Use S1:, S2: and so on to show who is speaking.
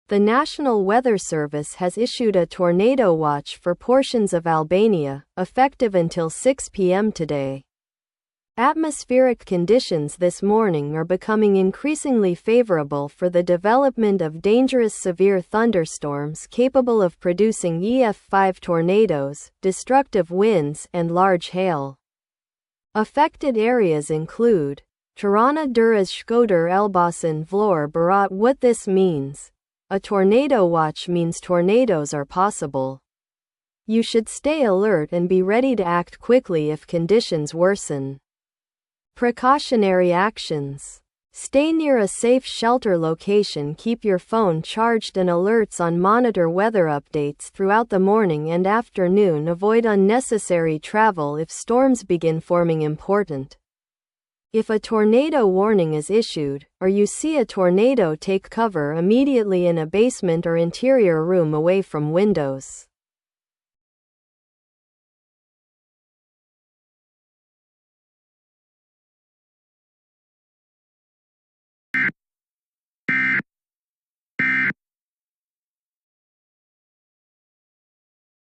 S1: The National Weather Service has issued a tornado watch for portions of Albania, effective until 6 p.m. today. Atmospheric conditions this morning are becoming increasingly favorable for the development of dangerous severe thunderstorms capable of producing EF5 tornadoes, destructive winds, and large hail. Affected areas include Tirana Durrës Shkodër Elbasan Vlorë Berat. What this means: a tornado watch means tornadoes are possible. You should stay alert and be ready to act quickly if conditions worsen. Precautionary actions. Stay near a safe shelter location. Keep your phone charged and alerts on. Monitor weather updates throughout the morning and afternoon. Avoid unnecessary travel if storms begin forming. Important. If a tornado warning is issued, or you see a tornado, take cover immediately in a basement or interior room away from windows.